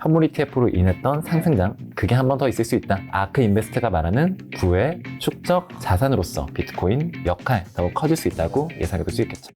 현물 ETF로 인했던 상승장, 그게 한 번 더 있을 수 있다. 아크 인베스트가 말하는 구의 축적 자산으로서 비트코인 역할 더 커질 수 있다고 예상해 볼 수 있겠죠.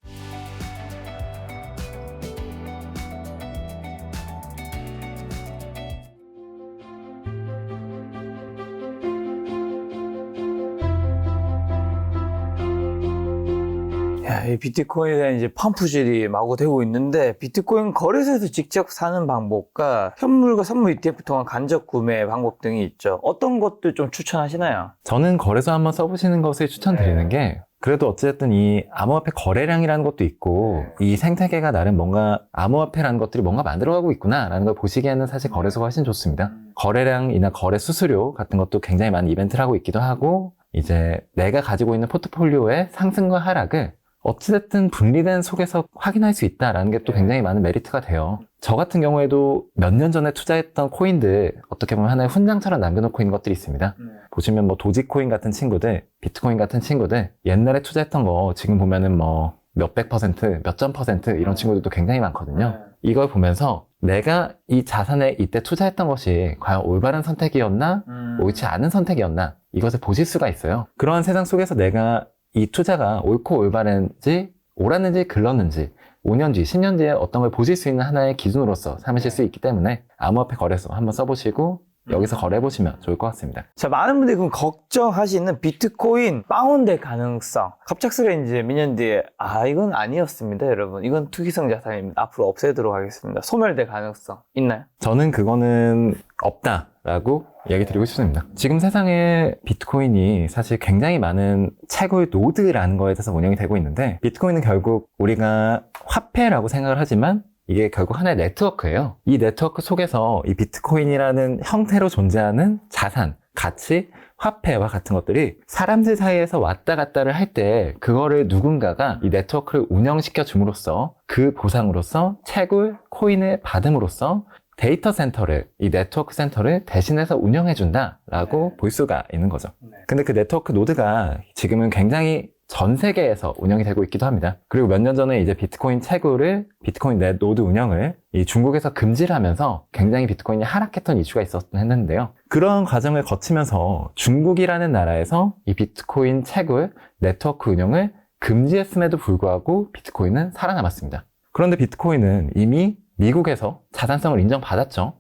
야, 이 비트코인에 대한 이제 펌프질이 마구 되고 있는데, 비트코인 거래소에서 직접 사는 방법과 현물과 선물 ETF 통한 간접 구매 방법 등이 있죠. 어떤 것들 좀 추천하시나요? 저는 거래소 한번 써보시는 것을 추천드리는 게, 그래도 어쨌든 이 암호화폐 거래량이라는 것도 있고 이 생태계가 나름 뭔가 암호화폐라는 것들이 뭔가 만들어가고 있구나라는 걸 보시기에는 사실 거래소가 훨씬 좋습니다. 거래량이나 거래 수수료 같은 것도 굉장히 많은 이벤트를 하고 있기도 하고, 이제 내가 가지고 있는 포트폴리오의 상승과 하락을 어찌됐든 분리된 속에서 확인할 수 있다라는 게 또 굉장히 많은 메리트가 돼요. 저 같은 경우에도 몇 년 전에 투자했던 코인들, 어떻게 보면 하나의 훈장처럼 남겨놓고 있는 것들이 있습니다. 보시면 뭐 도지코인 같은 친구들, 비트코인 같은 친구들, 옛날에 투자했던 거 지금 보면은 뭐 몇백 퍼센트, 몇천 퍼센트 이런 친구들도 굉장히 많거든요. 이걸 보면서 내가 이 자산에 이때 투자했던 것이 과연 올바른 선택이었나, 옳지 않은 선택이었나, 이것을 보실 수가 있어요. 그러한 세상 속에서 내가 이 투자가 옳고 올바른지, 옳았는지 글렀는지 5년 뒤, 10년 뒤에 어떤 걸 보실 수 있는 하나의 기준으로서 삼으실 수 있기 때문에 암호화폐 거래소 한번 써보시고 여기서 거래해보시면 좋을 것 같습니다. 자, 많은 분들이 그럼 걱정하시는 비트코인 다운될 가능성. 갑작스레 이제 몇 년 뒤에, 이건 아니었습니다, 여러분. 이건 투기성 자산입니다. 앞으로 없애도록 하겠습니다. 소멸될 가능성 있나요? 저는 그거는 없다라고 얘기 드리고 싶습니다. 지금 세상에 비트코인이 사실 굉장히 많은 채굴 노드라는 거에 대해서 운영이 되고 있는데, 비트코인은 결국 우리가 화폐라고 생각을 하지만 이게 결국 하나의 네트워크예요. 이 네트워크 속에서 이 비트코인이라는 형태로 존재하는 자산, 가치, 화폐와 같은 것들이 사람들 사이에서 왔다 갔다를 할 때 그거를 누군가가 이 네트워크를 운영시켜 줌으로써 그 보상으로서 채굴, 코인을 받음으로써 데이터 센터를, 이 네트워크 센터를 대신해서 운영해준다라고 볼 수가 있는 거죠. 근데 그 네트워크 노드가 지금은 굉장히 전 세계에서 운영이 되고 있기도 합니다. 그리고 몇 년 전에 이제 비트코인 채굴을, 비트코인 노드 운영을 이 중국에서 금지를 하면서 굉장히 비트코인이 하락했던 이슈가 했는데요. 그런 과정을 거치면서 중국이라는 나라에서 이 비트코인 채굴, 네트워크 운영을 금지했음에도 불구하고 비트코인은 살아남았습니다. 그런데 비트코인은 이미 미국에서 자산성을 인정받았죠.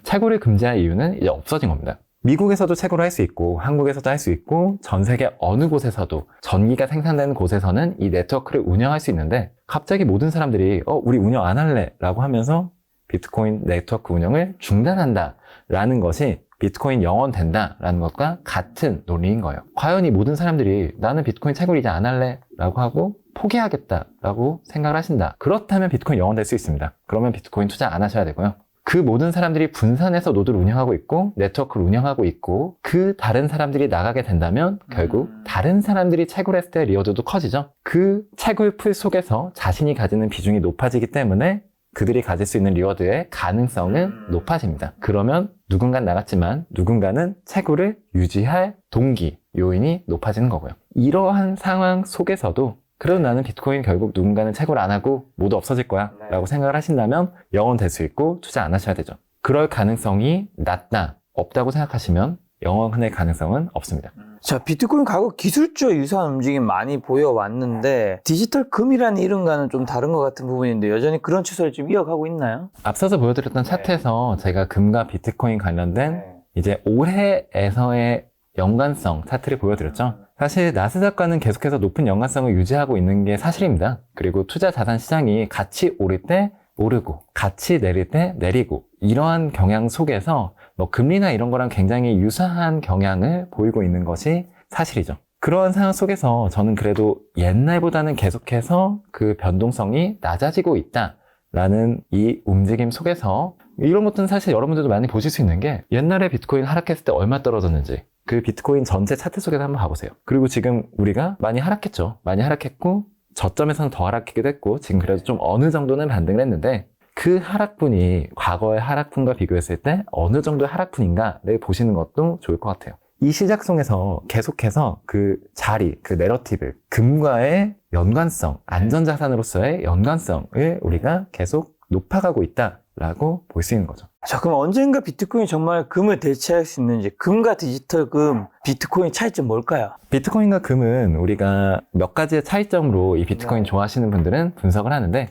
채굴을 금지할 이유는 이제 없어진 겁니다. 미국에서도 채굴을 할 수 있고 한국에서도 할 수 있고 전 세계 어느 곳에서도 전기가 생산되는 곳에서는 이 네트워크를 운영할 수 있는데, 갑자기 모든 사람들이 우리 운영 안 할래 라고 하면서 비트코인 네트워크 운영을 중단한다 라는 것이 비트코인 영원된다 라는 것과 같은 논리인 거예요. 과연 이 모든 사람들이 나는 비트코인 채굴 이제 안 할래 라고 하고 포기하겠다 라고 생각을 하신다, 그렇다면 비트코인 영원될 수 있습니다. 그러면 비트코인 투자 안 하셔야 되고요. 그 모든 사람들이 분산해서 노드를 운영하고 있고 네트워크를 운영하고 있고 그 다른 사람들이 나가게 된다면 결국 다른 사람들이 채굴했을 때 리워드도 커지죠. 그 채굴 풀 속에서 자신이 가지는 비중이 높아지기 때문에 그들이 가질 수 있는 리워드의 가능성은 높아집니다. 그러면 누군가는 나갔지만 누군가는 채굴을 유지할 동기, 요인이 높아지는 거고요. 이러한 상황 속에서도 그래도 나는 비트코인 결국 누군가는 채굴 안 하고 모두 없어질 거야 라고 생각을 하신다면 영원될 수 있고 투자 안 하셔야 되죠. 그럴 가능성이 낮다, 없다고 생각하시면 영원할 가능성은 없습니다. 자, 비트코인 가격 기술주와 유사한 움직임 많이 보여왔는데, 디지털 금이라는 이름과는 좀 다른 것 같은 부분인데 여전히 그런 추세를 좀 이어가고 있나요? 앞서서 보여드렸던 차트에서 제가 금과 비트코인 관련된 이제 올해에서의 연관성 차트를 보여드렸죠. 사실 나스닥과는 계속해서 높은 연관성을 유지하고 있는 게 사실입니다. 그리고 투자 자산 시장이 같이 오를 때 오르고 같이 내릴 때 내리고, 이러한 경향 속에서 뭐 금리나 이런 거랑 굉장히 유사한 경향을 보이고 있는 것이 사실이죠. 그러한 상황 속에서 저는 그래도 옛날보다는 계속해서 그 변동성이 낮아지고 있다라는 이 움직임 속에서, 이런 것들은 사실 여러분들도 많이 보실 수 있는 게, 옛날에 비트코인 하락했을 때 얼마 떨어졌는지 그 비트코인 전체 차트 속에서 한번 봐보세요. 그리고 지금 우리가 많이 하락했죠. 많이 하락했고 저점에서는 더 하락하기도 했고 지금 그래도 좀 어느 정도는 반등을 했는데, 그 하락분이 과거의 하락분과 비교했을 때 어느 정도의 하락분인가를 보시는 것도 좋을 것 같아요. 이 시작성에서 계속해서 그 자리, 그 내러티브, 금과의 연관성, 안전자산으로서의 연관성을 우리가 계속 높아가고 있다라고 볼 수 있는 거죠. 자, 그럼 언젠가 비트코인이 정말 금을 대체할 수 있는지, 금과 디지털 금, 비트코인 차이점 뭘까요? 비트코인과 금은 우리가 몇 가지의 차이점으로 이 비트코인 네. 좋아하시는 분들은 분석을 하는데,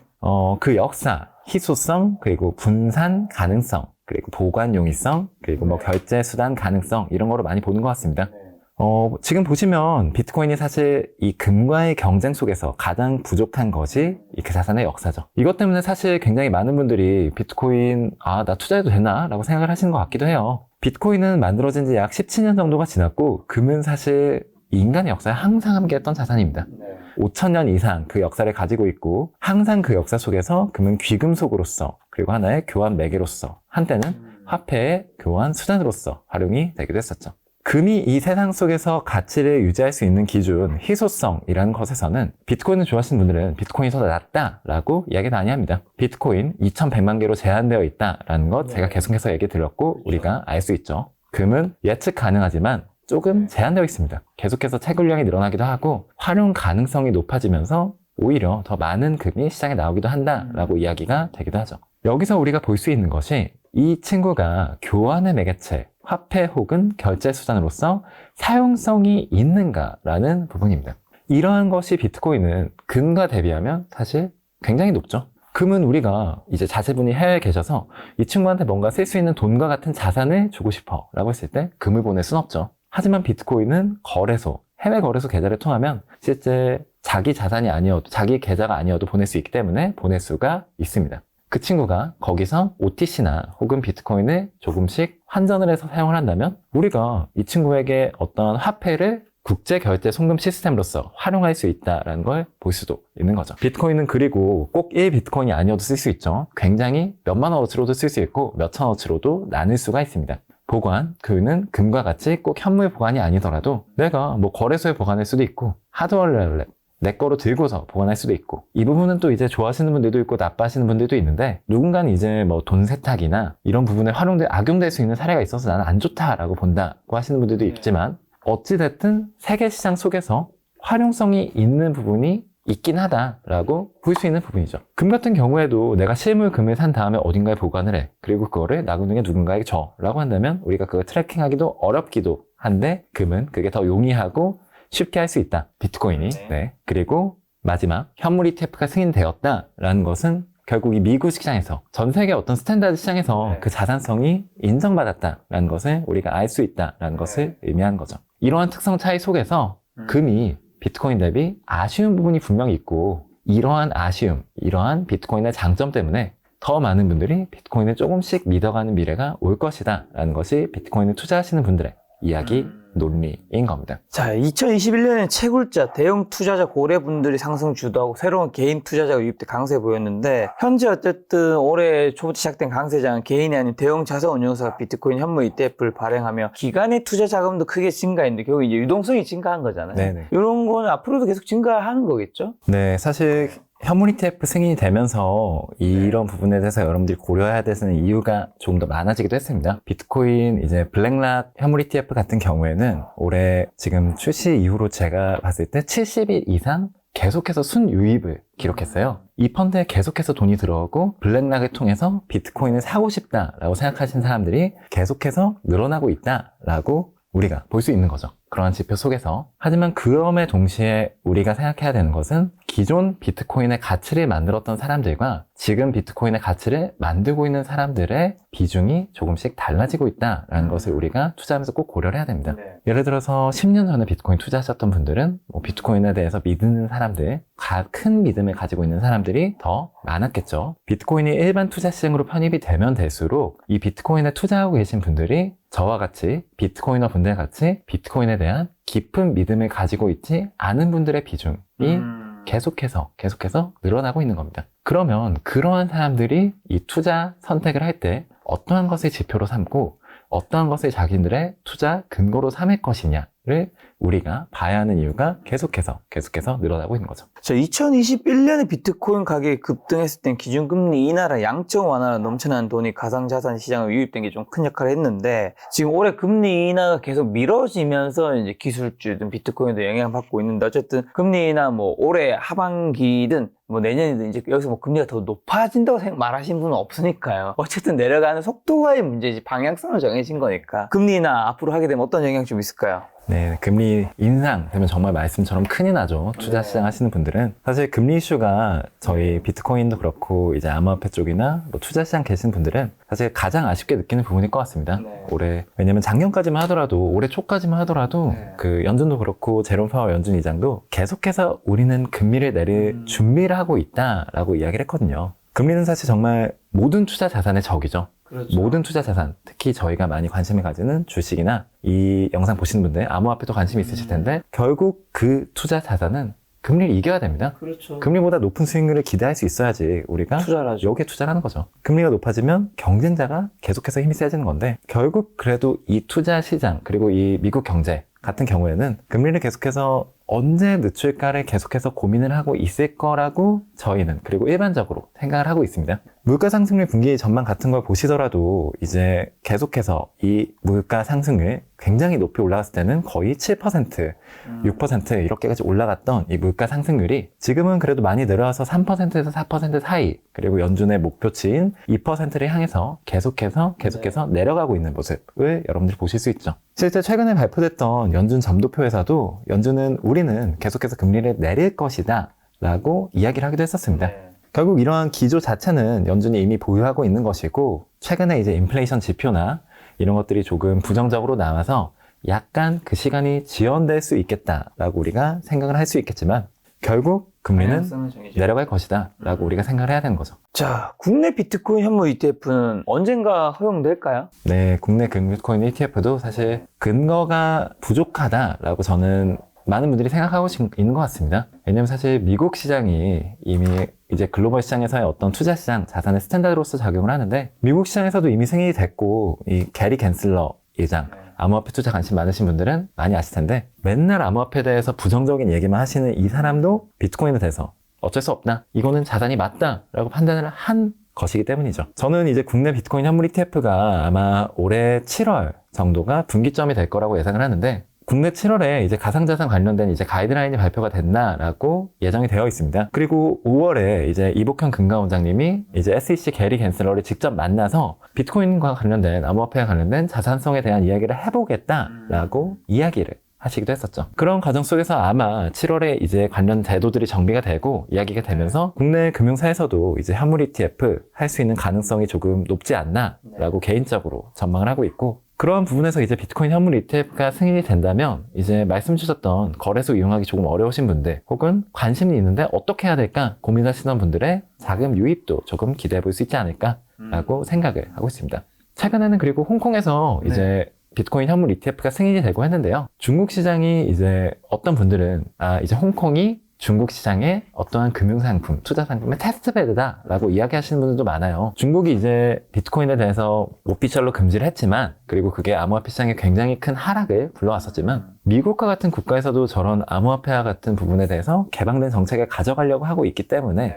그 역사, 희소성, 그리고 분산 가능성, 그리고 보관 용이성, 그리고 뭐 결제 수단 가능성, 이런 거로 많이 보는 것 같습니다. 지금 보시면 비트코인이 사실 이 금과의 경쟁 속에서 가장 부족한 것이 이 그 자산의 역사죠. 이것 때문에 사실 굉장히 많은 분들이 비트코인, 나 투자해도 되나? 라고 생각을 하시는 것 같기도 해요. 비트코인은 만들어진 지 약 17년 정도가 지났고, 금은 사실 인간의 역사에 항상 함께했던 자산입니다. 5,000년 이상 그 역사를 가지고 있고, 항상 그 역사 속에서 금은 귀금속으로서, 그리고 하나의 교환 매개로서, 한때는 화폐의 교환 수단으로서 활용이 되기도 했었죠. 금이 이 세상 속에서 가치를 유지할 수 있는 기준, 희소성이라는 것에서는 비트코인을 좋아하시는 분들은 비트코인이 더 낫다라고 이야기 많이 합니다. 비트코인 2,100만 개로 제한되어 있다라는 것 제가 계속해서 얘기 드렸고 우리가 알 수 있죠. 금은 예측 가능하지만 조금 제한되어 있습니다. 계속해서 채굴량이 늘어나기도 하고 활용 가능성이 높아지면서 오히려 더 많은 금이 시장에 나오기도 한다라고 이야기가 되기도 하죠. 여기서 우리가 볼 수 있는 것이 이 친구가 교환의 매개체, 화폐 혹은 결제 수단으로서 사용성이 있는가라는 부분입니다. 이러한 것이 비트코인은 금과 대비하면 사실 굉장히 높죠. 금은 우리가 이제 자제분이 해외에 계셔서 이 친구한테 뭔가 쓸 수 있는 돈과 같은 자산을 주고 싶어 라고 했을 때 금을 보낼 순 없죠. 하지만 비트코인은 거래소, 해외 거래소 계좌를 통하면 실제 자기 자산이 아니어도, 자기 계좌가 아니어도 보낼 수 있기 때문에 보낼 수가 있습니다. 그 친구가 거기서 OTC나 혹은 비트코인을 조금씩 환전을 해서 사용을 한다면 우리가 이 친구에게 어떤 화폐를 국제 결제 송금 시스템으로서 활용할 수 있다는 걸 볼 수도 있는 거죠. 비트코인은 그리고 꼭 1비트코인이 아니어도 쓸 수 있죠. 굉장히 몇만 원어치로도 쓸 수 있고 몇천 원어치로도 나눌 수가 있습니다. 보관, 그는 금과 같이 꼭 현물 보관이 아니더라도 내가 뭐 거래소에 보관할 수도 있고 하드웨어 내 거로 들고서 보관할 수도 있고, 이 부분은 또 이제 좋아하시는 분들도 있고 나빠하시는 분들도 있는데, 누군가는 이제 뭐 돈 세탁이나 이런 부분에 악용될 수 있는 사례가 있어서 나는 안 좋다라고 본다고 하시는 분들도 있지만, 어찌됐든 세계 시장 속에서 활용성이 있는 부분이 있긴 하다라고 볼 수 있는 부분이죠. 금 같은 경우에도 내가 실물 금을 산 다음에 어딘가에 보관을 해. 그리고 그거를 나중에 누군가에게 줘. 라고 한다면 우리가 그걸 트래킹하기도 어렵기도 한데, 금은 그게 더 용이하고 쉽게 할 수 있다. 비트코인이. 네. 그리고 마지막 현물 ETF가 승인되었다라는 것은 결국 이 미국 시장에서 전 세계 어떤 스탠다드 시장에서 그 자산성이 인정받았다라는 것을 우리가 알 수 있다라는 것을 의미하는 거죠. 이러한 특성 차이 속에서 금이 비트코인 대비 아쉬운 부분이 분명히 있고 이러한 아쉬움, 이러한 비트코인의 장점 때문에 더 많은 분들이 비트코인을 조금씩 믿어가는 미래가 올 것이다 라는 것이 비트코인을 투자하시는 분들의 이야기, 논리인 겁니다. 자, 2021년에 채굴자, 대형 투자자 고래분들이 상승 주도하고 새로운 개인 투자자가 유입돼 강세 보였는데, 현재 어쨌든 올해 초부터 시작된 강세장은 개인이 아닌 대형 자산 운용사가 비트코인 현물 ETF를 발행하며 기관의 투자 자금도 크게 증가했는데 결국 이제 유동성이 증가한 거잖아요. 네네. 이런 건 앞으로도 계속 증가하는 거겠죠? 네, 사실 현물 ETF 승인이 되면서 이런 부분에 대해서 여러분들이 고려해야 되는 이유가 조금 더 많아지기도 했습니다. 비트코인 이제 블랙락 현물 ETF 같은 경우에는 올해 지금 출시 이후로 제가 봤을 때 70일 이상 계속해서 순유입을 기록했어요. 이 펀드에 계속해서 돈이 들어오고 블랙락을 통해서 비트코인을 사고 싶다라고 생각하시는 사람들이 계속해서 늘어나고 있다라고 우리가 볼 수 있는 거죠. 그러한 지표 속에서. 하지만 그럼에 동시에 우리가 생각해야 되는 것은 기존 비트코인의 가치를 만들었던 사람들과 지금 비트코인의 가치를 만들고 있는 사람들의 비중이 조금씩 달라지고 있다는 것을 우리가 투자하면서 꼭 고려를 해야 됩니다. 예를 들어서 10년 전에 비트코인 투자하셨던 분들은 뭐 비트코인에 대해서 믿는 사람들, 큰 믿음을 가지고 있는 사람들이 더 많았겠죠. 비트코인이 일반 투자 시장으로 편입이 되면 될수록 이 비트코인에 투자하고 계신 분들이 저와 같이 비트코이너 분들 같이 비트코인에 대한 깊은 믿음을 가지고 있지 않은 분들의 비중이 계속해서 늘어나고 있는 겁니다. 그러면 그러한 사람들이 이 투자 선택을 할 때 어떠한 것을 지표로 삼고 어떠한 것을 자기들의 투자 근거로 삼을 것이냐에 우리가 봐야 하는 이유가 계속해서 늘어나고 있는 거죠. 자, 2021년에 비트코인 가격이 급등했을 땐 기준금리 인하라 양적 완화라 넘쳐나는 돈이 가상자산 시장에 유입된 게 좀 큰 역할을 했는데, 지금 올해 금리 인하가 계속 미뤄지면서 이제 기술주든 비트코인도 영향을 받고 있는데, 어쨌든 금리 인하 뭐 올해 하반기든 뭐 내년이든 이제 여기서 뭐 금리가 더 높아진다고 말하신 분은 없으니까요. 어쨌든 내려가는 속도와의 문제지 방향성을 정해진 거니까. 금리 인하 앞으로 하게 되면 어떤 영향이 좀 있을까요? 네, 금리 인상 되면 정말 말씀처럼 큰일 나죠. 투자 시장 하시는 분들은. 사실 금리 이슈가 저희 비트코인도 그렇고 이제 암호화폐 쪽이나 뭐 투자 시장 계신 분들은 사실 가장 아쉽게 느끼는 부분일 것 같습니다. 올해. 왜냐면 작년까지만 하더라도, 올해 초까지만 하더라도 그 연준도 그렇고 제롬 파월 연준 의장도 계속해서 우리는 금리를 내릴 준비를 하고 있다라고 이야기를 했거든요. 금리는 사실 정말 모든 투자 자산의 적이죠. 그렇죠. 모든 투자 자산, 특히 저희가 많이 관심을 가지는 주식이나 이 영상 보시는 분들 암호화폐도 관심이 있으실 텐데 결국 그 투자 자산은 금리를 이겨야 됩니다. 그렇죠. 금리보다 높은 수익률을 기대할 수 있어야지 우리가 투자를 하죠. 여기에 투자를 하는 거죠. 금리가 높아지면 경쟁자가 계속해서 힘이 세지는 건데 결국 그래도 이 투자 시장 그리고 이 미국 경제 같은 경우에는 금리를 계속해서 언제 늦출까를 계속해서 고민을 하고 있을 거라고 저희는 그리고 일반적으로 생각을 하고 있습니다. 물가 상승률 분기 전망 같은 걸 보시더라도 이제 계속해서 이 물가 상승률 굉장히 높이 올라갔을 때는 거의 7%, 6% 이렇게까지 올라갔던 이 물가 상승률이 지금은 그래도 많이 내려와서 3%에서 4% 사이 그리고 연준의 목표치인 2%를 향해서 계속해서 내려가고 있는 모습을 여러분들이 보실 수 있죠. 실제 최근에 발표됐던 연준 점도표에서도 연준은 우리는 계속해서 금리를 내릴 것이다 라고 이야기를 하기도 했었습니다. 결국 이러한 기조 자체는 연준이 이미 보유하고 있는 것이고 최근에 이제 인플레이션 지표나 이런 것들이 조금 부정적으로 나와서 약간 그 시간이 지연될 수 있겠다라고 우리가 생각을 할 수 있겠지만 결국 금리는 내려갈 것이다 라고 우리가 생각을 해야 되는 거죠. 자, 국내 비트코인 현물 ETF는 언젠가 허용될까요? 네, 국내 비트코인 ETF도 사실 근거가 부족하다라고 저는 많은 분들이 생각하고 있는 것 같습니다. 왜냐면 사실 미국 시장이 이미 이제 글로벌 시장에서의 어떤 투자 시장, 자산의 스탠다드로서 작용을 하는데 미국 시장에서도 이미 승인이 됐고 이 게리 갠슬러 의장 암호화폐 투자 관심 많으신 분들은 많이 아실 텐데 맨날 암호화폐에 대해서 부정적인 얘기만 하시는 이 사람도 비트코인에 대해서 어쩔 수 없다. 이거는 자산이 맞다라고 판단을 한 것이기 때문이죠. 저는 이제 국내 비트코인 현물 ETF가 아마 올해 7월 정도가 분기점이 될 거라고 예상을 하는데 국내 7월에 이제 가상자산 관련된 이제 가이드라인이 발표가 됐나라고 예정이 되어 있습니다. 그리고 5월에 이제 이복현 금감원장님이 이제 SEC 게리 갠슬러를 직접 만나서 비트코인과 관련된 암호화폐와 관련된 자산성에 대한 이야기를 해보겠다라고 이야기를 하시기도 했었죠. 그런 과정 속에서 아마 7월에 이제 관련 제도들이 정비가 되고 이야기가 되면서 국내 금융사에서도 이제 현물 ETF 할 수 있는 가능성이 조금 높지 않나라고 개인적으로 전망을 하고 있고 그런 부분에서 이제 비트코인 현물 ETF가 승인이 된다면 이제 말씀 주셨던 거래소 이용하기 조금 어려우신 분들 혹은 관심이 있는데 어떻게 해야 될까 고민하시는 분들의 자금 유입도 조금 기대해 볼 수 있지 않을까라고 생각을 하고 있습니다. 최근에는 그리고 홍콩에서 이제 비트코인 현물 ETF가 승인이 되고 했는데요. 중국 시장이 이제 어떤 분들은 이제 홍콩이 중국 시장의 어떠한 금융상품, 투자상품의 테스트베드다라고 이야기하시는 분들도 많아요. 중국이 이제 비트코인에 대해서 오피셜로 금지를 했지만 그리고 그게 암호화폐 시장에 굉장히 큰 하락을 불러왔었지만 미국과 같은 국가에서도 저런 암호화폐와 같은 부분에 대해서 개방된 정책을 가져가려고 하고 있기 때문에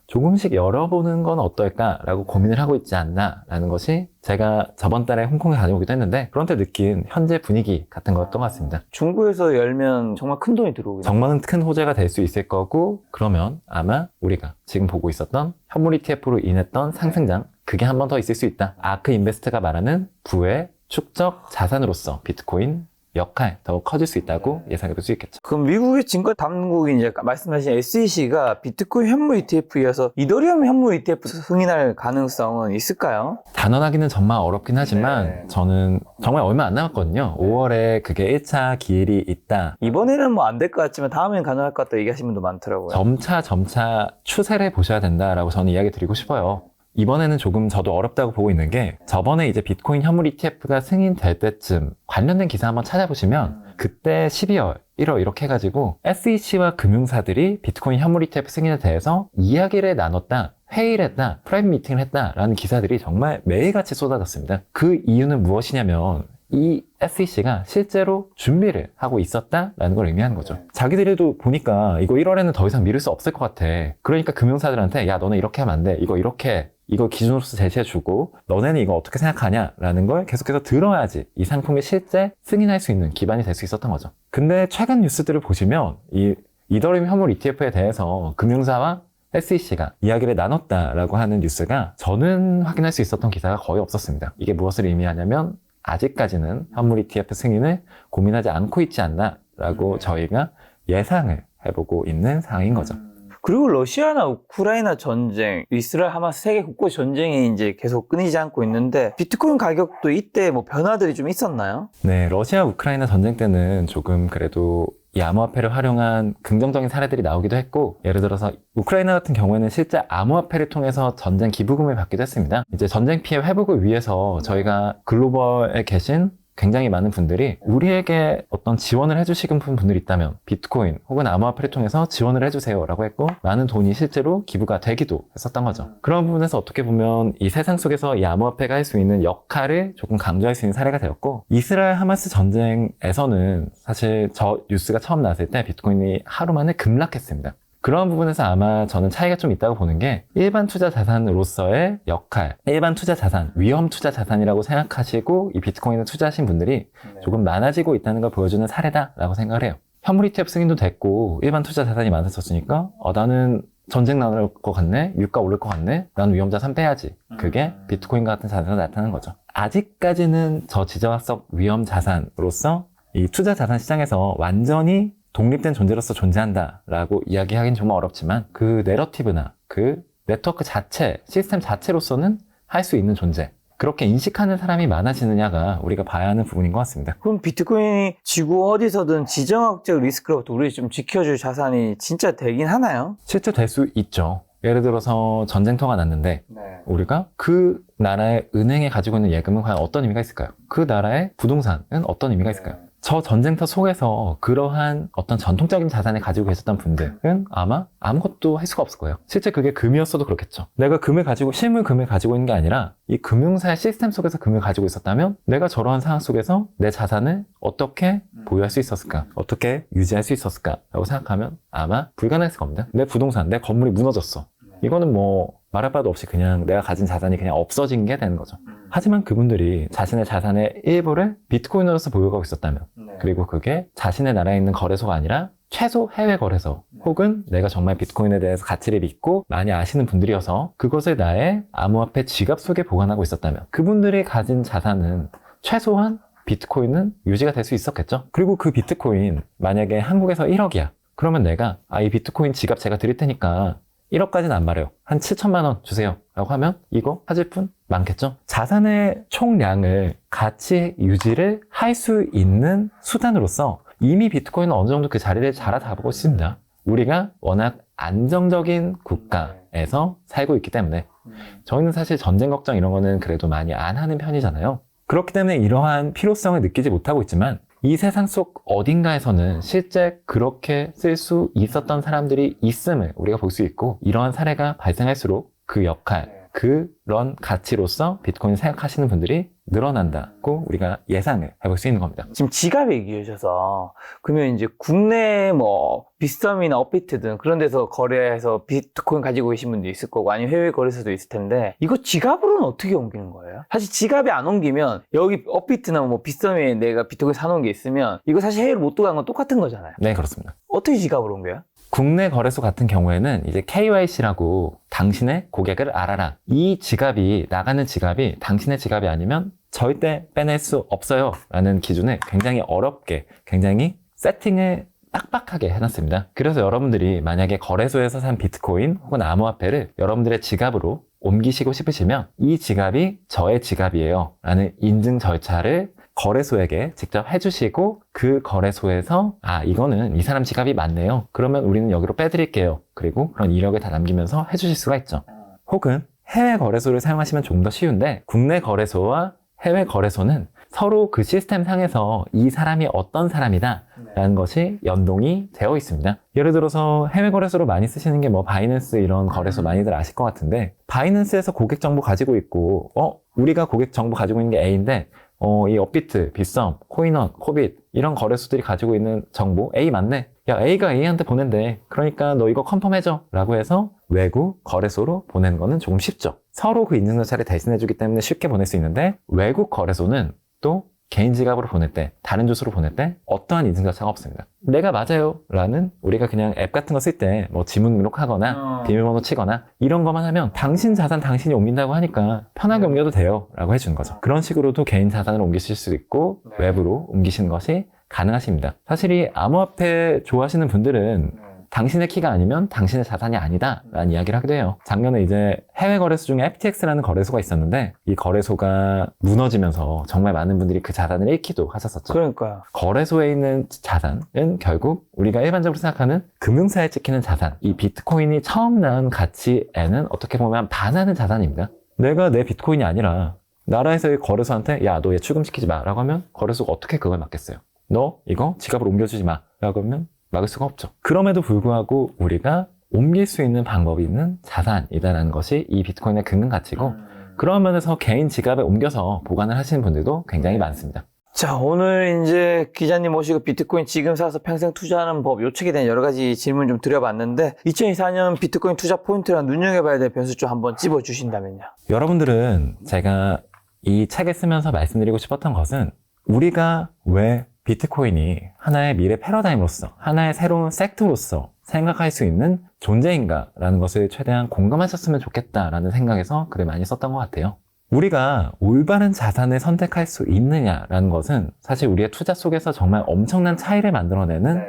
조금씩 열어보는 건 어떨까라고 고민을 하고 있지 않나라는 것이 제가 저번 달에 홍콩에 다녀오기도 했는데 그런 때 느낀 현재 분위기 같은 거였던 것 같습니다. 중국에서 열면 정말 큰 돈이 들어오겠네요. 정말 큰 호재가 될 수 있을 거고 그러면 아마 우리가 지금 보고 있었던 현물 ETF로 인했던 상승장 그게 한 번 더 있을 수 있다. 아크 인베스트가 말하는 부의 축적 자산으로서 비트코인 역할 더 커질 수 있다고 예상해 볼 수 있겠죠. 그럼 미국의 증권당국이 이제 말씀하신 SEC가 비트코인 현물 ETF에 이어서 이더리움 현물 ETF 승인할 가능성은 있을까요? 단언하기는 정말 어렵긴 하지만 저는 정말 얼마 안 남았거든요. 5월에 그게 1차 기일이 있다. 이번에는 뭐 안 될 것 같지만 다음엔 가능할 것 같다 얘기하시는 분도 많더라고요. 점차 추세를 보셔야 된다라고 저는 이야기 드리고 싶어요. 이번에는 조금 저도 어렵다고 보고 있는 게 저번에 이제 비트코인 현물 ETF가 승인될 때쯤 관련된 기사 한번 찾아보시면 그때 12월, 1월 이렇게 해가지고 SEC와 금융사들이 비트코인 현물 ETF 승인에 대해서 이야기를 나눴다, 회의를 했다, 프라이빗 미팅을 했다라는 기사들이 정말 매일같이 쏟아졌습니다. 그 이유는 무엇이냐면 이 SEC가 실제로 준비를 하고 있었다라는 걸 의미하는 거죠. 자기들도 보니까 이거 1월에는 더 이상 미룰 수 없을 것 같아. 그러니까 금융사들한테 야 너네 이렇게 하면 안 돼. 이거 이렇게 이거 기준으로서 제시해주고 너네는 이거 어떻게 생각하냐라는 걸 계속해서 들어야지 이 상품이 실제 승인할 수 있는 기반이 될 수 있었던 거죠. 근데 최근 뉴스들을 보시면 이 이더리움 현물 ETF에 대해서 금융사와 SEC가 이야기를 나눴다라고 하는 뉴스가 저는 확인할 수 있었던 기사가 거의 없었습니다. 이게 무엇을 의미하냐면 아직까지는 현물 ETF 승인을 고민하지 않고 있지 않나라고 저희가 예상을 해보고 있는 상황인 거죠. 그리고 러시아나 우크라이나 전쟁, 이스라엘 하마스 세계 곳곳 전쟁이 이제 계속 끊이지 않고 있는데 비트코인 가격도 이때 뭐 변화들이 좀 있었나요? 네, 러시아 우크라이나 전쟁 때는 조금 그래도 이 암호화폐를 활용한 긍정적인 사례들이 나오기도 했고, 예를 들어서 우크라이나 같은 경우에는 실제 암호화폐를 통해서 전쟁 기부금을 받기도 했습니다. 이제 전쟁 피해 회복을 위해서 저희가 글로벌에 계신 굉장히 많은 분들이 우리에게 어떤 지원을 해주시는 분들이 있다면 비트코인 혹은 암호화폐를 통해서 지원을 해주세요 라고 했고, 많은 돈이 실제로 기부가 되기도 했었던 거죠. 그런 부분에서 어떻게 보면 이 세상 속에서 이 암호화폐가 할 수 있는 역할을 조금 강조할 수 있는 사례가 되었고, 이스라엘 하마스 전쟁에서는 사실 저 뉴스가 처음 나왔을 때 비트코인이 하루 만에 급락했습니다. 그런 부분에서 아마 저는 차이가 좀 있다고 보는 게, 일반 투자 자산으로서의 역할, 일반 투자 자산, 위험 투자 자산이라고 생각하시고 이 비트코인을 투자하신 분들이 조금 많아지고 있다는 걸 보여주는 사례다라고 생각을 해요. 현물 ETF 승인도 됐고 일반 투자 자산이 많아졌으니까 나는 전쟁 나올 것 같네, 유가 오를 것 같네, 난 위험 자산 빼야지. 그게 비트코인 같은 자산으로 나타나는 거죠. 아직까지는 저 지정학적 위험 자산으로서 이 투자 자산 시장에서 완전히 독립된 존재로서 존재한다라고 이야기하기는 정말 어렵지만, 그 내러티브나 그 네트워크 자체, 시스템 자체로서는 할 수 있는 존재, 그렇게 인식하는 사람이 많아지느냐가 우리가 봐야 하는 부분인 것 같습니다. 그럼 비트코인이 지구 어디서든 지정학적 리스크로부터 우리 좀 지켜줄 자산이 진짜 되긴 하나요? 실제 될 수 있죠. 예를 들어서 전쟁터가 났는데 우리가 그 나라의 은행에 가지고 있는 예금은 과연 어떤 의미가 있을까요? 그 나라의 부동산은 어떤 의미가 있을까요? 저 전쟁터 속에서 그러한 어떤 전통적인 자산을 가지고 계셨던 분들은 아마 아무것도 할 수가 없을 거예요. 실제 그게 금이었어도 그렇겠죠. 내가 금을 가지고, 실물 금을 가지고 있는 게 아니라 이 금융사의 시스템 속에서 금을 가지고 있었다면 내가 저러한 상황 속에서 내 자산을 어떻게 보유할 수 있었을까? 어떻게 유지할 수 있었을까? 라고 생각하면 아마 불가능했을 겁니다. 내 부동산, 내 건물이 무너졌어. 이거는 뭐 말할 바도 없이 그냥 내가 가진 자산이 그냥 없어진 게 되는 거죠. 하지만 그분들이 자신의 자산의 일부를 비트코인으로서 보유하고 있었다면, 그리고 그게 자신의 나라에 있는 거래소가 아니라 최소 해외 거래소, 혹은 내가 정말 비트코인에 대해서 가치를 믿고 많이 아시는 분들이어서 그것을 나의 암호화폐 지갑 속에 보관하고 있었다면, 그분들이 가진 자산은 최소한 비트코인은 유지가 될 수 있었겠죠. 그리고 그 비트코인 만약에 한국에서 1억이야. 그러면 내가 이 비트코인 지갑 제가 드릴 테니까 1억까지는 안 말해요. 한 7천만 원 주세요 라고 하면 이거 찾을 분 많겠죠? 자산의 총량을 가치 유지를 할 수 있는 수단으로서 이미 비트코인은 어느 정도 그 자리를 자리잡고 있습니다. 우리가 워낙 안정적인 국가에서 살고 있기 때문에 저희는 사실 전쟁 걱정 이런 거는 그래도 많이 안 하는 편이잖아요. 그렇기 때문에 이러한 필요성을 느끼지 못하고 있지만, 이 세상 속 어딘가에서는 실제 그렇게 쓸 수 있었던 사람들이 있음을 우리가 볼 수 있고, 이러한 사례가 발생할수록 그 역할, 그런 가치로서 비트코인을 생각하시는 분들이 늘어난다고 우리가 예상을 해볼 수 있는 겁니다. 지금 지갑 얘기해 주셔서, 그러면 이제 국내 뭐 비썸이나 업비트든 그런 데서 거래해서 비트코인 가지고 계신 분도 있을 거고, 아니면 해외 거래소도 있을 텐데, 이거 지갑으로는 어떻게 옮기는 거예요? 사실 지갑에 안 옮기면, 여기 업비트나 뭐 비썸에 내가 비트코인 사놓은 게 있으면 이거 사실 해외로 못 들어간 건 똑같은 거잖아요. 네, 그렇습니다. 어떻게 지갑으로 옮겨요? 국내 거래소 같은 경우에는 이제 KYC라고 당신의 고객을 알아라. 이 지갑이, 나가는 지갑이 당신의 지갑이 아니면 절대 빼낼 수 없어요 라는 기준을 굉장히 어렵게, 굉장히 세팅을 빡빡하게 해놨습니다. 그래서 여러분들이 만약에 거래소에서 산 비트코인 혹은 암호화폐를 여러분들의 지갑으로 옮기시고 싶으시면 이 지갑이 저의 지갑이에요 라는 인증 절차를 거래소에게 직접 해주시고, 그 거래소에서 이거는 이 사람 지갑이 맞네요. 그러면 우리는 여기로 빼드릴게요. 그리고 그런 이력을 다 남기면서 해주실 수가 있죠. 혹은 해외 거래소를 사용하시면 조금 더 쉬운데, 국내 거래소와 해외 거래소는 서로 그 시스템 상에서 이 사람이 어떤 사람이다 라는 것이 연동이 되어 있습니다. 예를 들어서 해외 거래소로 많이 쓰시는 게 뭐 바이낸스 이런 거래소 많이들 아실 것 같은데, 바이낸스에서 고객 정보 가지고 있고 우리가 고객 정보 가지고 있는 게 A인데 이 업비트, 빗썸, 코인원, 코빗 이런 거래소들이 가지고 있는 정보 A 맞네. 야, A가 A한테 보낸대. 그러니까 너 이거 컨펌해줘. 라고 해서 외국 거래소로 보내는 거는 조금 쉽죠. 서로 그 인증절차를 대신해주기 때문에 쉽게 보낼 수 있는데 외국 거래소는 또 개인 지갑으로 보낼 때, 다른 주소로 보낼 때 어떠한 인증절차가 없습니다. 내가 맞아요 라는 우리가 그냥 앱 같은 거 쓸 때 뭐 지문 등록하거나 비밀번호 치거나 이런 것만 하면 당신 자산 당신이 옮긴다고 하니까 편하게 옮겨도 돼요 라고 해주는 거죠. 그런 식으로도 개인 자산을 옮기실 수 있고 외부로 옮기시는 것이 가능하십니다. 사실 이 암호화폐 좋아하시는 분들은 당신의 키가 아니면 당신의 자산이 아니다 라는 이야기를 하기도 해요. 작년에 이제 해외 거래소 중에 FTX라는 거래소가 있었는데 이 거래소가 무너지면서 정말 많은 분들이 그 자산을 잃기도 하셨었죠. 그러니까요. 거래소에 있는 자산은 결국 우리가 일반적으로 생각하는 금융사에 찍히는 자산, 이 비트코인이 처음 낳은 가치에는 어떻게 보면 반하는 자산입니다. 내가 내 비트코인이 아니라 나라에서의 거래소한테 야, 너 얘 출금시키지 마 라고 하면 거래소가 어떻게 그걸 막겠어요? 너 이거 지갑으로 옮겨주지 마 라고 하면 막을 수가 없죠. 그럼에도 불구하고 우리가 옮길 수 있는 방법이 있는 자산이다라는 것이 이 비트코인의 근근 가치고 그런 면에서 개인 지갑에 옮겨서 보관을 하시는 분들도 굉장히 많습니다. 자, 오늘 이제 기자님 모시고 비트코인 지금 사서 평생 투자하는 법, 요책에 대한 여러 가지 질문 좀 드려봤는데 2024년 비트코인 투자 포인트랑 눈여겨봐야 될 변수 좀 한번 찝어주신다면요. 여러분들은 제가 이 책을 쓰면서 말씀드리고 싶었던 것은 우리가 왜 비트코인이 하나의 미래 패러다임으로서 하나의 새로운 섹터로서 생각할 수 있는 존재인가 라는 것을 최대한 공감하셨으면 좋겠다라는 생각에서 글을 많이 썼던 것 같아요. 우리가 올바른 자산을 선택할 수 있느냐라는 것은 사실 우리의 투자 속에서 정말 엄청난 차이를 만들어내는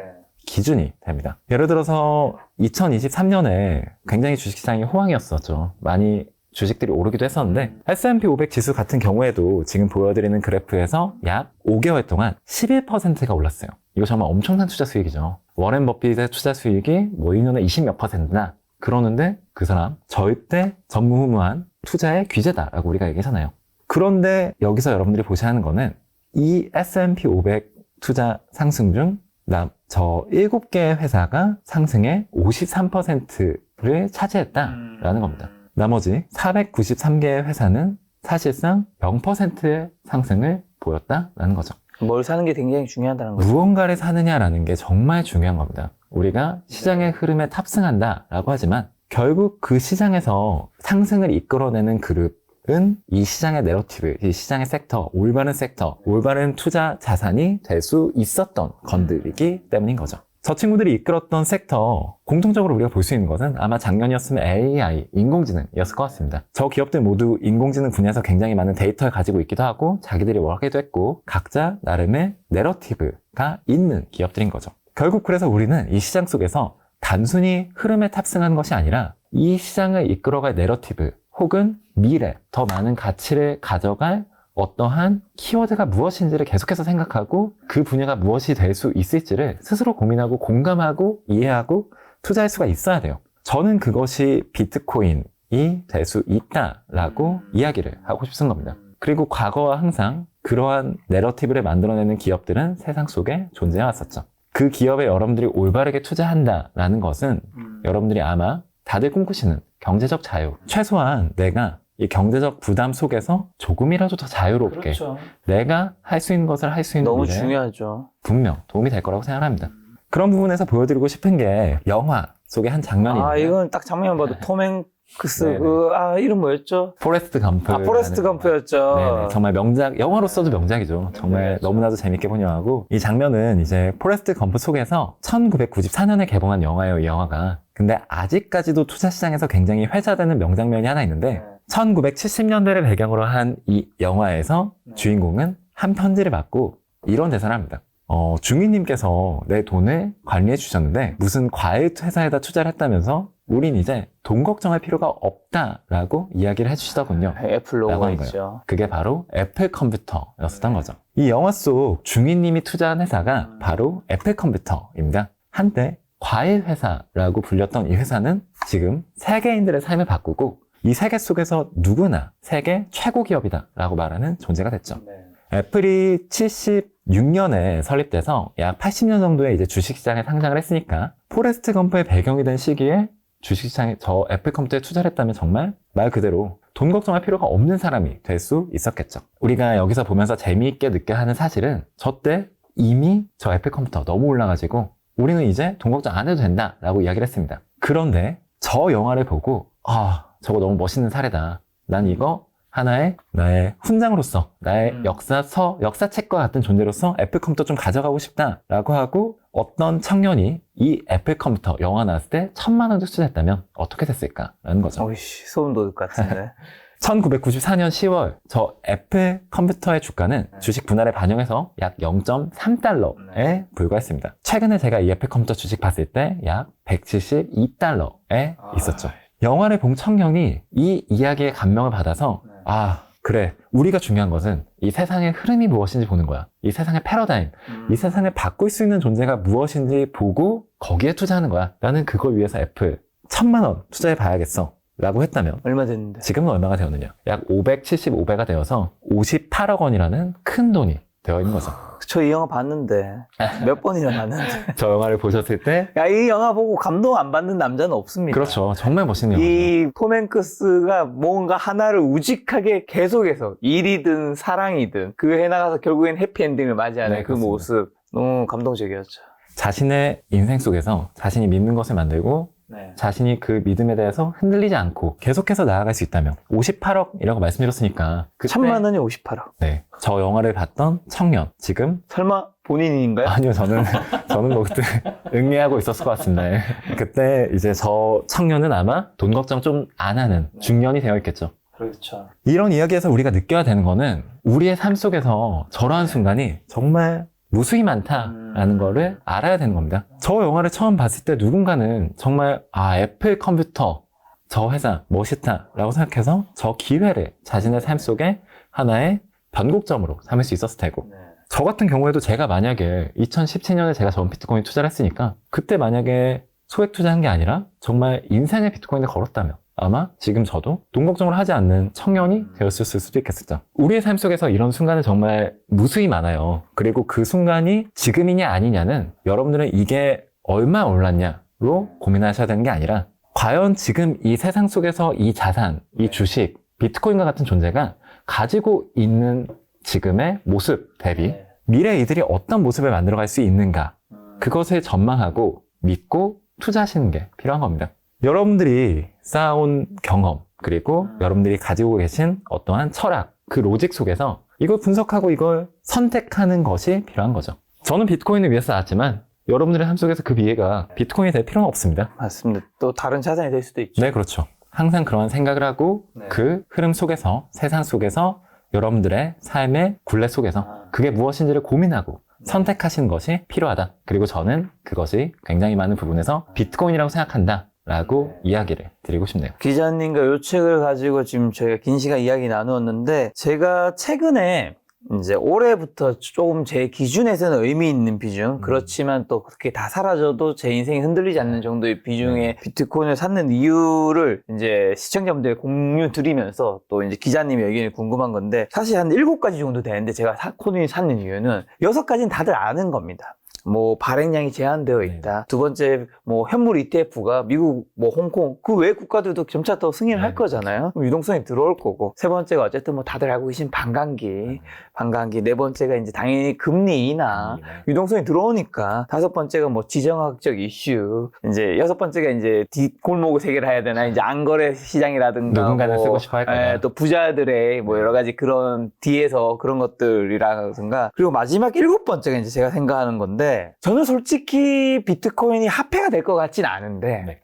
기준이 됩니다. 예를 들어서 2023년에 굉장히 주식시장이 호황이었었죠. 많이 주식들이 오르기도 했었는데 S&P 500 지수 같은 경우에도 지금 보여드리는 그래프에서 약 5개월 동안 11%가 올랐어요. 이거 정말 엄청난 투자 수익이죠. 워렌 버핏의 투자 수익이 뭐 1년에 20몇 %나 그러는데 그 사람 절대 전무후무한 투자의 귀재다라고 우리가 얘기하잖아요. 그런데 여기서 여러분들이 보셔야 하는 거는 이 S&P 500 투자 상승 중 저 7개의 회사가 상승의 53%를 차지했다라는 겁니다. 나머지 493개의 회사는 사실상 0%의 상승을 보였다라는 거죠. 뭘 사는 게 굉장히 중요하다는 거죠. 무언가를 사느냐라는 게 정말 중요한 겁니다. 우리가 시장의 흐름에 탑승한다라고 하지만 결국 그 시장에서 상승을 이끌어내는 그룹은 이 시장의 내러티브, 이 시장의 섹터, 올바른 투자 자산이 될 수 있었던 건들이기 때문인 거죠. 저 친구들이 이끌었던 섹터, 공통적으로 우리가 볼 수 있는 것은 아마 작년이었으면 AI, 인공지능이었을 것 같습니다. 저 기업들 모두 인공지능 분야에서 굉장히 많은 데이터를 가지고 있기도 하고 자기들이 뭘 하기도 했고 각자 나름의 내러티브가 있는 기업들인 거죠. 결국 그래서 우리는 이 시장 속에서 단순히 흐름에 탑승하는 것이 아니라 이 시장을 이끌어갈 내러티브 혹은 미래, 더 많은 가치를 가져갈 어떠한 키워드가 무엇인지를 계속해서 생각하고 그 분야가 무엇이 될 수 있을지를 스스로 고민하고 공감하고 이해하고 투자할 수가 있어야 돼요. 저는 그것이 비트코인이 될 수 있다라고 이야기를 하고 싶은 겁니다. 그리고 과거와 항상 그러한 내러티브를 만들어내는 기업들은 세상 속에 존재해 왔었죠. 그 기업에 여러분들이 올바르게 투자한다라는 것은 여러분들이 아마 다들 꿈꾸시는 경제적 자유, 최소한 내가 이 경제적 부담 속에서 조금이라도 더 자유롭게 그렇죠. 내가 할 수 있는 것을 할 수 있는 너무 일에 중요하죠. 분명 도움이 될 거라고 생각합니다. 그런 부분에서 보여드리고 싶은 게 영화 속의 한 장면이 아, 있는데 이건 딱 장면만 봐도 톰 행크스, 네네. 이름 뭐였죠? 포레스트 검프. 포레스트 검프였죠. 네네, 정말 명작, 영화로서도 명작이죠. 정말 너무나도 재밌게 본 영화고 이 장면은 이제 포레스트 검프 속에서 1994년에 개봉한 영화예요, 이 영화가. 근데 아직까지도 투자 시장에서 굉장히 회자되는 명장면이 하나 있는데 1970년대를 배경으로 한 이 영화에서 주인공은 한 편지를 받고 이런 대사를 합니다. 중위님께서 내 돈을 관리해 주셨는데 무슨 과일 회사에다 투자를 했다면서 우린 이제 돈 걱정할 필요가 없다라고 이야기를 해주시더군요. 애플 라고 로고가 하는 거예요. 있죠. 그게 바로 애플 컴퓨터였었던 거죠. 이 영화 속 중위님이 투자한 회사가 바로 애플 컴퓨터입니다. 한때 과일 회사라고 불렸던 이 회사는 지금 세계인들의 삶을 바꾸고 이 세계 속에서 누구나 세계 최고 기업이다라고 말하는 존재가 됐죠. 애플이 76년에 설립돼서 약 80년 정도에 이제 주식시장에 상장을 했으니까 포레스트 검프의 배경이 된 시기에 주식시장에 저 애플 컴퓨터에 투자를 했다면 정말 말 그대로 돈 걱정할 필요가 없는 사람이 될 수 있었겠죠. 우리가 여기서 보면서 재미있게 느껴야 하는 사실은 저 때 이미 저 애플 컴퓨터 너무 올라가지고 우리는 이제 돈 걱정 안 해도 된다라고 이야기를 했습니다. 그런데 저 영화를 보고 저거 너무 멋있는 사례다. 난 이거 하나의 나의 훈장으로서 나의 역사책과 같은 존재로서 애플 컴퓨터 좀 가져가고 싶다라고 하고 어떤 청년이 이 애플 컴퓨터 영화 나왔을 때 1,000만 원을 투자했다면 어떻게 됐을까라는 거죠. 오이씨, 소름 돋을 것 같은데. 1994년 10월 저 애플 컴퓨터의 주가는 주식 분할에 반영해서 약 0.3달러에 불과했습니다. 최근에 제가 이 애플 컴퓨터 주식 봤을 때 약 172달러에 있었죠. 영화를 본 청년이 이 이야기에 감명을 받아서 그래, 우리가 중요한 것은 이 세상의 흐름이 무엇인지 보는 거야. 이 세상의 패러다임, 이 세상을 바꿀 수 있는 존재가 무엇인지 보고 거기에 투자하는 거야. 나는 그걸 위해서 애플 1,000만 원 투자해 봐야겠어 라고 했다면 얼마 됐는데? 지금은 얼마가 되었느냐? 약 575배가 되어서 58억 원이라는 큰 돈이 되어 있는 거죠. 저 이 영화 봤는데 몇 번이나 봤는데. 저 영화를 보셨을 때 야, 이 영화 보고 감동 안 받는 남자는 없습니다. 그렇죠. 정말 멋있는 영화죠. 이 톰 행크스가 뭔가 하나를 우직하게 계속해서 일이든 사랑이든 그 해나가서 결국엔 해피엔딩을 맞이하는 네, 그 그렇습니다. 모습 너무 감동적이었죠. 자신의 인생 속에서 자신이 믿는 것을 만들고 네. 자신이 그 믿음에 대해서 흔들리지 않고 계속해서 나아갈 수 있다면 58억이라고 말씀드렸으니까 그때 1,000만 원이 58억. 네, 저 영화를 봤던 청년 지금 설마 본인인가요? 아니요 저는 뭐 그때 응애하고 있었을 것 같습니다. 그때 이제 저 청년은 아마 돈 걱정 좀 안 하는 중년이 되어 있겠죠. 그렇죠. 이런 이야기에서 우리가 느껴야 되는 거는 우리의 삶 속에서 저러한 순간이 정말 무수히 많다라는 거를 알아야 되는 겁니다. 저 영화를 처음 봤을 때 누군가는 정말 애플 컴퓨터 저 회사 멋있다라고 생각해서 저 기회를 자신의 삶 속에 하나의 변곡점으로 삼을 수 있었을 테고 저 같은 경우에도 제가 만약에 2017년에 제가 전 비트코인 투자를 했으니까 그때 만약에 소액 투자한 게 아니라 정말 인생의 비트코인을 걸었다면 아마 지금 저도 돈 걱정을 하지 않는 청년이 되었을 수도 있겠죠. 우리의 삶 속에서 이런 순간은 정말 무수히 많아요. 그리고 그 순간이 지금이냐 아니냐는 여러분들은 이게 얼마 올랐냐로 고민하셔야 되는 게 아니라 과연 지금 이 세상 속에서 이 자산, 이 주식, 비트코인과 같은 존재가 가지고 있는 지금의 모습 대비 미래 이들이 어떤 모습을 만들어갈 수 있는가 그것을 전망하고 믿고 투자하시는 게 필요한 겁니다. 여러분들이 쌓아온 경험 그리고 여러분들이 가지고 계신 어떠한 철학 그 로직 속에서 이걸 분석하고 이걸 선택하는 것이 필요한 거죠. 저는 비트코인을 위해서 나왔지만 여러분들의 삶 속에서 그 비애가 비트코인이 될 필요는 없습니다. 맞습니다. 또 다른 자산이 될 수도 있죠. 네, 그렇죠. 항상 그런 생각을 하고 그 흐름 속에서 세상 속에서 여러분들의 삶의 굴레 속에서 그게 무엇인지를 고민하고 선택하시는 것이 필요하다. 그리고 저는 그것이 굉장히 많은 부분에서 비트코인이라고 생각한다. 라고 이야기를 드리고 싶네요. 기자님과 요 책을 가지고 지금 저희가 긴 시간 이야기 나누었는데 제가 최근에 이제 올해부터 조금 제 기준에서는 의미 있는 비중 그렇지만 또 그렇게 다 사라져도 제 인생이 흔들리지 않는 정도의 비중의 비트코인을 샀는 이유를 이제 시청자분들에 공유 드리면서 또 이제 기자님의 의견이 궁금한 건데 사실 한 7가지 정도 되는데 제가 코인을 샀는 이유는 6가지는 다들 아는 겁니다. 뭐 발행량이 제한되어 있다. 두 번째 뭐 현물 ETF가 미국 뭐 홍콩 그 외 국가들도 점차 더 승인을 할 거잖아요. 유동성이 들어올 거고. 세 번째가 어쨌든 뭐 다들 알고 계신 반감기. 네 번째가 이제 당연히 금리 인하. 유동성이 들어오니까. 다섯 번째가 뭐 지정학적 이슈. 이제 여섯 번째가 이제 뒷골목을 세계를 해야 되나 이제 안거래 시장이라든가 누군가는 뭐, 쓰고 싶어 할 거다. 또 부자들의 뭐 여러 가지 그런 뒤에서 그런 것들이라든가 그리고 마지막 7번째가 이제 제가 생각하는 건데 저는 솔직히 비트코인이 화폐가 될 것 같진 않은데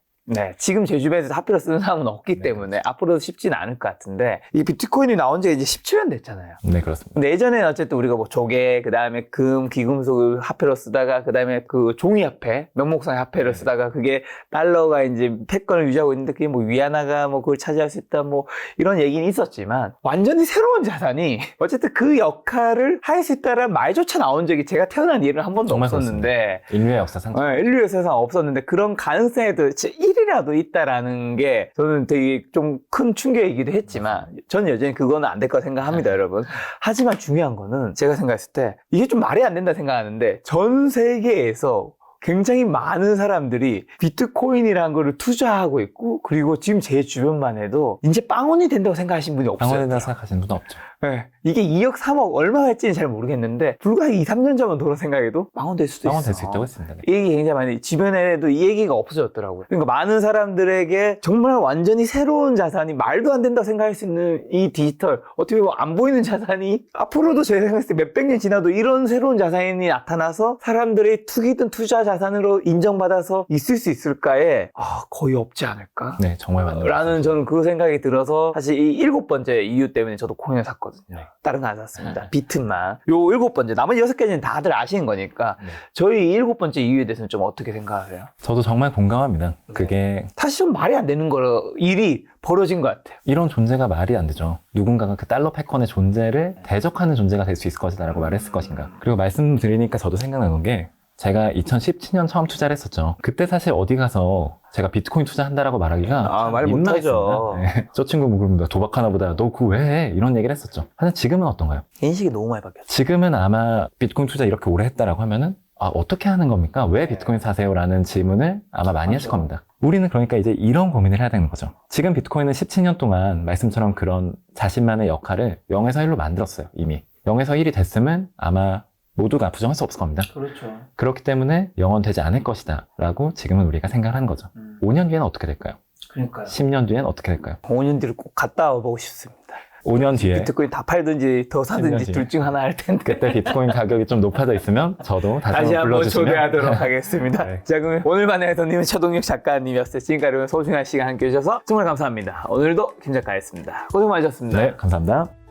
지금 제 주변에서 화폐로 쓰는 사람은 없기 때문에 앞으로도 쉽지는 않을 것 같은데 이 비트코인이 나온 지가 이제 17년 됐잖아요. 네, 그렇습니다. 근데 예전에는 어쨌든 우리가 뭐 조개, 그 다음에 금, 귀금속을 화폐로 쓰다가 그 다음에 그 종이화폐, 명목상의 화폐를 쓰다가 그게 달러가 이제 패권을 유지하고 있는데 그게 뭐 위안화가 뭐 그걸 차지할 수 있다 뭐 이런 얘기는 있었지만 완전히 새로운 자산이 어쨌든 그 역할을 할 수 있다라는 말조차 나온 적이 제가 태어난 일은 한 번도 정말 없었는데 인류의 역사상 인류의 세상 없었는데 그런 가능성에도 1이라도 있다라는 게 저는 되게 좀 큰 충격이기도 했지만 저는 여전히 그거는 안 될 거라 생각합니다, 여러분. 하지만 중요한 거는 제가 생각했을 때 이게 좀 말이 안 된다 생각하는데 전 세계에서 굉장히 많은 사람들이 비트코인이라는 거를 투자하고 있고, 그리고 지금 제 주변만 해도 이제 빵원이 된다고 생각하시는 분이 없어요. 방언이라 생각하시는 분은 없죠. 네. 이게 2억, 3억 얼마 할지는 잘 모르겠는데, 불과 2, 3년 전만 돌아 생각해도 빵원 될 수도 있어. 방언 될 수 있다고 했습니다. 네. 이 얘기 굉장히 많이, 주변에도 이 얘기가 없어졌더라고요. 그러니까 많은 사람들에게 정말 완전히 새로운 자산이 말도 안 된다고 생각할 수 있는 이 디지털, 어떻게 보면 안 보이는 자산이 앞으로도 제가 생각했을 때 몇백 년 지나도 이런 새로운 자산이 나타나서 사람들의 투기든 투자 자산으로 인정받아서 있을 수 있을까에 거의 없지 않을까? 네, 정말 맞는 라는 저는 그 생각이 들어서 사실 이 7번째 이유 때문에 저도 코인을 샀거든요. 네. 다른 거 안 샀습니다. 비트만. 요 7번째, 나머지 6개는 다들 아시는 거니까 네. 저희 7번째 이유에 대해서는 좀 어떻게 생각하세요? 저도 정말 공감합니다. 그게 사실 좀 말이 안 되는 거 일이 벌어진 것 같아요. 이런 존재가 말이 안 되죠. 누군가가 그 달러 패권의 존재를 대적하는 존재가 될 수 있을 것이다라고 말했을 것인가. 그리고 말씀드리니까 저도 생각나는 게 제가 2017년 처음 투자를 했었죠. 그때 사실 어디 가서 제가 비트코인 투자한다라고 말하기가 말 못하죠. 네. 저 친구 뭐 도박하나 보다 너 그거 왜 해? 이런 얘기를 했었죠. 하지만 지금은 어떤가요? 인식이 너무 많이 바뀌었어요. 지금은 아마 비트코인 투자 이렇게 오래 했다라고 하면은 어떻게 하는 겁니까? 왜 비트코인 사세요? 라는 질문을 아마 많이 하실 겁니다. 우리는 그러니까 이제 이런 고민을 해야 되는 거죠. 지금 비트코인은 17년 동안 말씀처럼 그런 자신만의 역할을 0에서 1로 만들었어요. 이미. 0에서 1이 됐으면 아마 모두가 부정할 수 없을 겁니다. 그렇죠. 그렇기 때문에 영원되지 않을 것이다 라고 지금은 우리가 생각을 하는 거죠. 5년 뒤에는 어떻게 될까요? 그러니까요. 10년 뒤엔 어떻게 될까요? 5년 뒤를 꼭 갔다 와보고 싶습니다. 5년 뒤에 비트코인 다 팔든지 더 10년 사든지 뒤에. 둘 중 하나 할 텐데. 그때 비트코인 가격이 좀 높아져 있으면 저도 다시 다시 한번 한번 불러주시면 초대하도록 하겠습니다. 네. 자, 그럼 오늘만의 해설님은 최동욱 작가님이었어요. 지금까지 여러분 소중한 시간 함께 해주셔서 정말 감사합니다. 오늘도 김 작가였습니다. 고생 많으셨습니다. 네, 감사합니다.